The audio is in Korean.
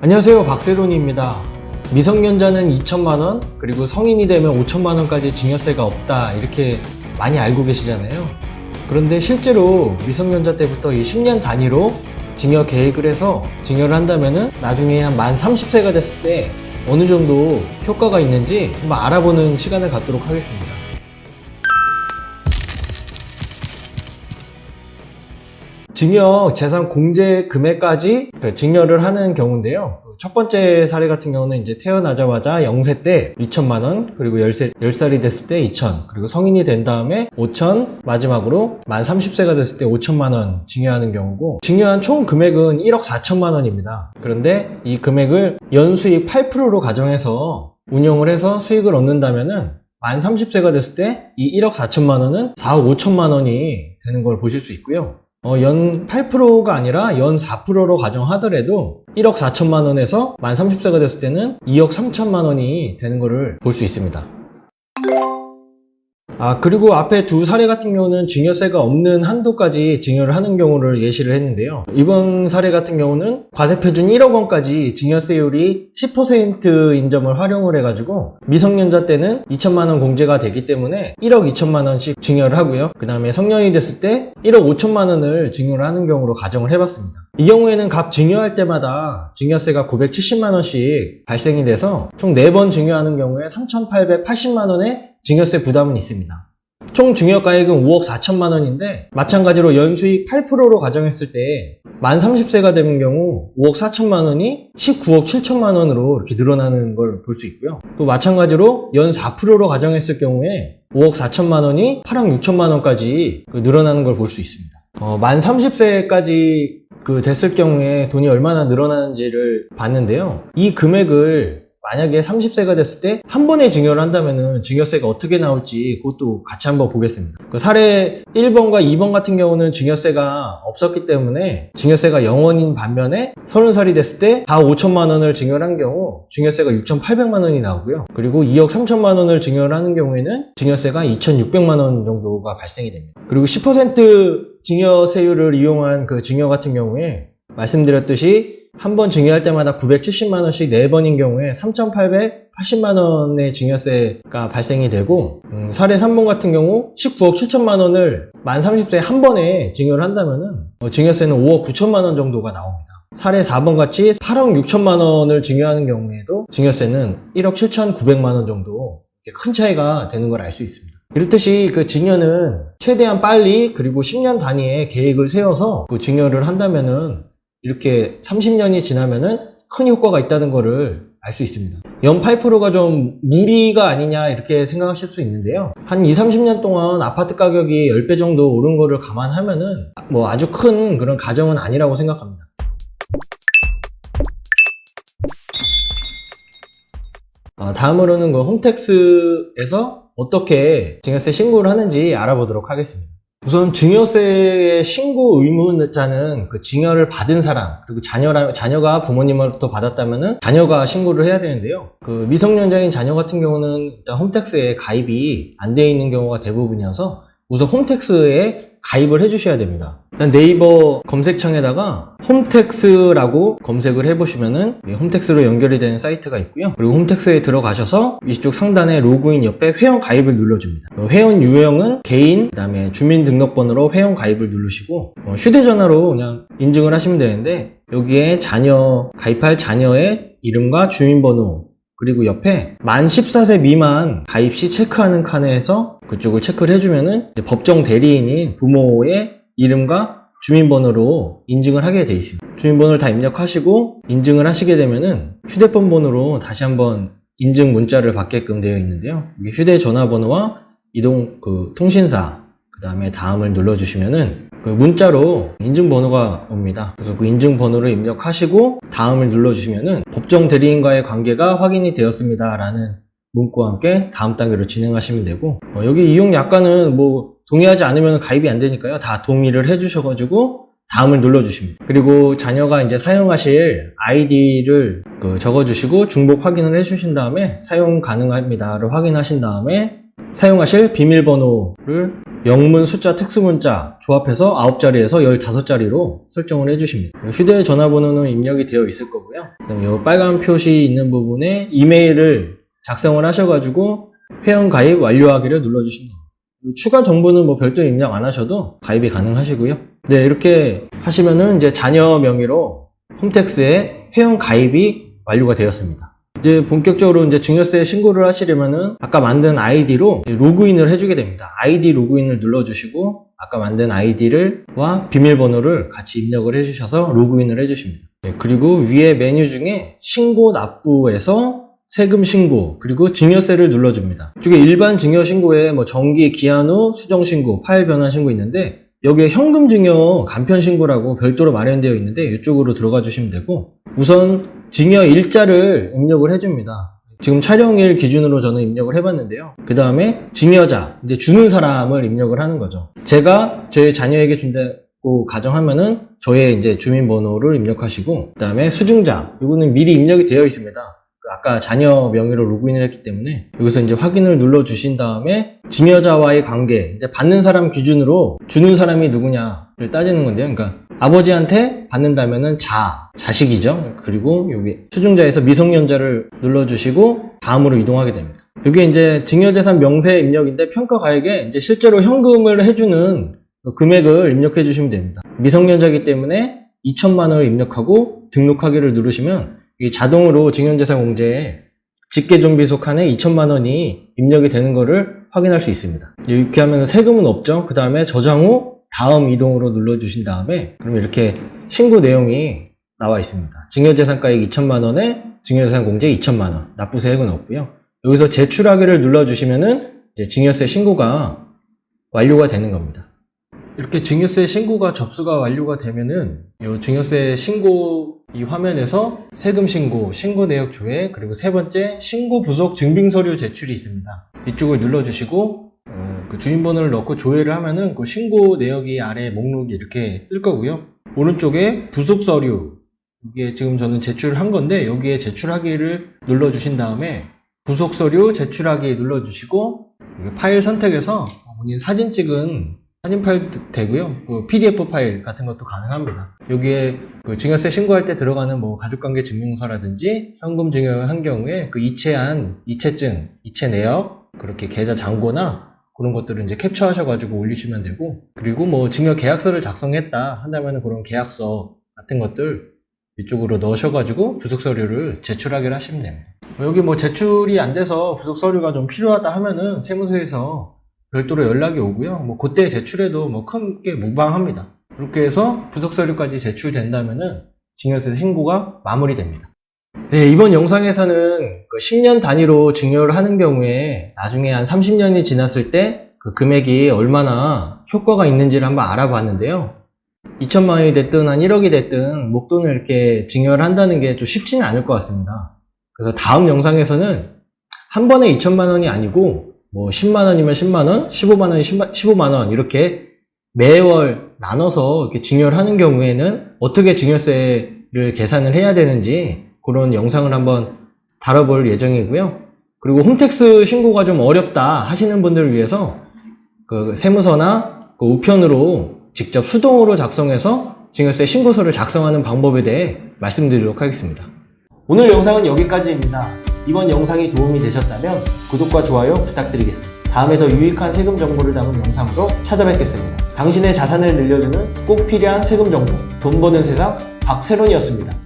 안녕하세요, 박세론입니다. 미성년자는 2천만원, 그리고 성인이 되면 5천만원까지 증여세가 없다, 이렇게 많이 알고 계시잖아요. 그런데 실제로 미성년자 때부터 이 10년 단위로 증여 계획을 해서 증여를 한다면은 나중에 한 만 30세가 됐을 때 어느 정도 효과가 있는지 한번 알아보는 시간을 갖도록 하겠습니다. 증여 재산 공제 금액까지 증여를 하는 경우인데요. 첫 번째 사례 같은 경우는 이제 태어나자마자 0세 때 2천만원, 그리고 10살이 됐을 때 2천, 그리고 성인이 된 다음에 5천, 마지막으로 만 30세가 됐을 때 5천만원 증여하는 경우고, 증여한 총 금액은 1억 4천만원입니다. 그런데 이 금액을 연수익 8%로 가정해서 운용을 해서 수익을 얻는다면은 만 30세가 됐을 때 이 1억 4천만원은 4억 5천만원이 되는 걸 보실 수 있고요. 연 8%가 아니라 연 4%로 가정하더라도 1억 4천만 원에서 만 30세가 됐을 때는 2억 3천만 원이 되는 것을 볼 수 있습니다. 그리고 앞에 두 사례 같은 경우는 증여세가 없는 한도까지 증여를 하는 경우를 예시를 했는데요. 이번 사례 같은 경우는 과세표준 1억 원까지 증여세율이 10%인 점을 활용을 해가지고 미성년자 때는 2천만 원 공제가 되기 때문에 1억 2천만 원씩 증여를 하고요. 그 다음에 성년이 됐을 때 1억 5천만 원을 증여를 하는 경우로 가정을 해봤습니다. 이 경우에는 각 증여할 때마다 증여세가 970만 원씩 발생이 돼서 총 4번 증여하는 경우에 3,880만 원의 증여세 부담은 있습니다. 총 증여가액은 5억 4천만 원인데 마찬가지로 연수익 8%로 가정했을 때 만 30세가 되는 경우 5억 4천만 원이 19억 7천만 원으로 이렇게 늘어나는 걸 볼 수 있고요. 또 마찬가지로 연 4%로 가정했을 경우에 5억 4천만 원이 8억 6천만 원까지 늘어나는 걸 볼 수 있습니다. 만 30세까지 됐을 경우에 돈이 얼마나 늘어나는지를 봤는데요. 이 금액을 만약에 30세가 됐을 때 한 번에 증여를 한다면은 증여세가 어떻게 나올지 그것도 같이 한번 보겠습니다. 사례 1번과 2번 같은 경우는 증여세가 없었기 때문에 증여세가 0원인 반면에 30살이 됐을 때 다 5천만 원을 증여를 한 경우 증여세가 6,800만 원이 나오고요. 그리고 2억 3천만 원을 증여를 하는 경우에는 증여세가 2,600만 원 정도가 발생이 됩니다. 그리고 10% 증여세율을 이용한 증여 같은 경우에 말씀드렸듯이 한 번 증여할 때마다 970만 원씩 4번인 경우에 3,880만 원의 증여세가 발생이 되고, 사례 3번 같은 경우 19억 7천만 원을 만 30세에 한 번에 증여를 한다면은 증여세는 5억 9천만 원 정도가 나옵니다. 사례 4번 같이 8억 6천만 원을 증여하는 경우에도 증여세는 1억 7,900만 원 정도 큰 차이가 되는 걸 알 수 있습니다. 이렇듯이 증여는 최대한 빨리 그리고 10년 단위의 계획을 세워서 증여를 한다면은 이렇게 30년이 지나면은 큰 효과가 있다는 거를 알 수 있습니다. 연 8%가 좀 무리가 아니냐 이렇게 생각하실 수 있는데요. 한 20, 30년 동안 아파트 가격이 10배 정도 오른 거를 감안하면은 아주 큰 그런 가정은 아니라고 생각합니다. 다음으로는 홈택스에서 어떻게 증여세 신고를 하는지 알아보도록 하겠습니다. 우선 증여세의 신고 의무자는 증여를 받은 사람, 그리고 자녀가 부모님으로부터 받았다면은 자녀가 신고를 해야 되는데요. 미성년자인 자녀 같은 경우는 일단 홈택스에 가입이 안 돼 있는 경우가 대부분이어서 우선 홈택스에 가입을 해주셔야 됩니다. 일단 네이버 검색창에다가 홈택스라고 검색을 해보시면은 홈택스로 연결이 되는 사이트가 있고요. 그리고 홈택스에 들어가셔서 이쪽 상단에 로그인 옆에 회원 가입을 눌러줍니다. 회원 유형은 개인, 그 다음에 주민등록번호로 회원 가입을 누르시고 휴대전화로 그냥 인증을 하시면 되는데, 여기에 가입할 자녀의 이름과 주민번호, 그리고 옆에 만 14세 미만 가입 시 체크하는 칸에서 그쪽을 체크를 해주면은 법정 대리인인 부모의 이름과 주민번호로 인증을 하게 돼 있습니다. 주민번호를 다 입력하시고 인증을 하시게 되면은 휴대폰 번호로 다시 한번 인증 문자를 받게끔 되어 있는데요. 휴대전화번호와 이동 통신사, 그 다음에 다음을 눌러주시면은 문자로 인증번호가 옵니다. 그래서 인증번호를 입력하시고 다음을 눌러주시면은 법정 대리인과의 관계가 확인이 되었습니다 라는 문구와 함께 다음 단계로 진행하시면 되고, 여기 이용 약관은 동의하지 않으면 가입이 안 되니까요. 다 동의를 해주셔가지고 다음을 눌러주십니다. 그리고 자녀가 이제 사용하실 아이디를 적어주시고 중복 확인을 해주신 다음에 사용 가능합니다를 확인하신 다음에 사용하실 비밀번호를 영문, 숫자, 특수문자 조합해서 9자리에서 15자리로 설정을 해주십니다. 휴대전화번호는 입력이 되어 있을 거고요. 그다음에 이 빨간 표시 있는 부분에 이메일을 작성을 하셔가지고 회원가입 완료하기를 눌러주시면 됩니다. 추가 정보는 뭐 별도 입력 안 하셔도 가입이 가능하시고요. 네, 이렇게 하시면은 이제 자녀 명의로 홈택스에 회원 가입이 완료가 되었습니다. 이제 본격적으로 이제 증여세 신고를 하시려면은 아까 만든 아이디로 로그인을 해주게 됩니다. 아이디 로그인을 눌러주시고 아까 만든 아이디와 비밀번호를 같이 입력을 해주셔서 로그인을 해주십니다. 네, 그리고 위에 메뉴 중에 신고 납부에서 세금 신고, 그리고 증여세를 눌러줍니다. 이쪽에 일반 증여 신고에 뭐 정기 기한 후 수정 신고, 파일 변환 신고 있는데 여기에 현금 증여 간편 신고라고 별도로 마련되어 있는데 이쪽으로 들어가 주시면 되고 우선 증여 일자를 입력을 해줍니다. 지금 촬영일 기준으로 저는 입력을 해봤는데요. 그 다음에 증여자, 이제 주는 사람을 입력을 하는 거죠. 제가 저희 자녀에게 준다고 가정하면은 저의 이제 주민번호를 입력하시고 그 다음에 수증자, 이거는 미리 입력이 되어 있습니다. 아까 자녀 명의로 로그인을 했기 때문에 여기서 이제 확인을 눌러 주신 다음에 증여자와의 관계, 이제 받는 사람 기준으로 주는 사람이 누구냐를 따지는 건데요. 그러니까 아버지한테 받는다면은 자식이죠. 그리고 여기 수증자에서 미성년자를 눌러 주시고 다음으로 이동하게 됩니다. 여기 이제 증여재산 명세 입력인데 평가가액에 이제 실제로 현금을 해주는 금액을 입력해 주시면 됩니다. 미성년자이기 때문에 2천만 원을 입력하고 등록하기를 누르시면 이 자동으로 증여재산 공제에 직계존비속 칸에 2천만 원이 입력이 되는 것을 확인할 수 있습니다. 이렇게 하면 세금은 없죠. 그 다음에 저장 후 다음 이동으로 눌러주신 다음에 그러면 이렇게 신고 내용이 나와 있습니다. 증여재산가액 2천만 원에 증여재산 공제 2천만 원, 납부세액은 없고요. 여기서 제출하기를 눌러주시면은 이제 증여세 신고가 완료가 되는 겁니다. 이렇게 증여세 신고가 접수가 완료가 되면은 이 증여세 신고 이 화면에서 세금 신고, 신고 내역 조회, 그리고 세 번째 신고 부속 증빙 서류 제출이 있습니다. 이쪽을 눌러주시고 그 주민번호를 넣고 조회를 하면은 그 신고 내역이 아래 목록이 이렇게 뜰 거고요. 오른쪽에 부속 서류, 이게 지금 저는 제출한 건데 여기에 제출하기를 눌러주신 다음에 부속 서류 제출하기 눌러주시고 파일 선택해서 본인 사진 찍은 사진 파일 되고요. 그 PDF 파일 같은 것도 가능합니다. 여기에 그 증여세 신고할 때 들어가는 뭐 가족관계 증명서라든지 현금 증여한 경우에 그 이체한 이체증, 이체 내역, 그렇게 계좌 잔고나 그런 것들을 이제 캡처하셔가지고 올리시면 되고, 그리고 뭐 증여 계약서를 작성했다 한다면 그런 계약서 같은 것들 이쪽으로 넣으셔가지고 부속 서류를 제출하기를 하시면 됩니다. 여기 뭐 제출이 안 돼서 부속 서류가 좀 필요하다 하면은 세무서에서 별도로 연락이 오고요. 뭐 그때 제출해도 뭐 크게 무방합니다. 이렇게 해서 부속 서류까지 제출된다면은 증여세 신고가 마무리됩니다. 네, 이번 영상에서는 그 10년 단위로 증여를 하는 경우에 나중에 한 30년이 지났을 때 그 금액이 얼마나 효과가 있는지를 한번 알아봤는데요. 2천만 원이 됐든 한 1억이 됐든 목돈을 이렇게 증여를 한다는 게 좀 쉽지는 않을 것 같습니다. 그래서 다음 영상에서는 한 번에 2천만 원이 아니고 뭐 10만 원이면 10만 원, 15만 원이면 15만 원 이렇게 매월 나눠서 이렇게 증여를 하는 경우에는 어떻게 증여세를 계산을 해야 되는지 그런 영상을 한번 다뤄볼 예정이고요. 그리고 홈택스 신고가 좀 어렵다 하시는 분들을 위해서 그 세무서나 그 우편으로 직접 수동으로 작성해서 증여세 신고서를 작성하는 방법에 대해 말씀드리도록 하겠습니다. 오늘 영상은 여기까지입니다. 이번 영상이 도움이 되셨다면 구독과 좋아요 부탁드리겠습니다. 다음에 더 유익한 세금 정보를 담은 영상으로 찾아뵙겠습니다. 당신의 자산을 늘려주는 꼭 필요한 세금 정보, 돈 버는 세상 박세론이었습니다.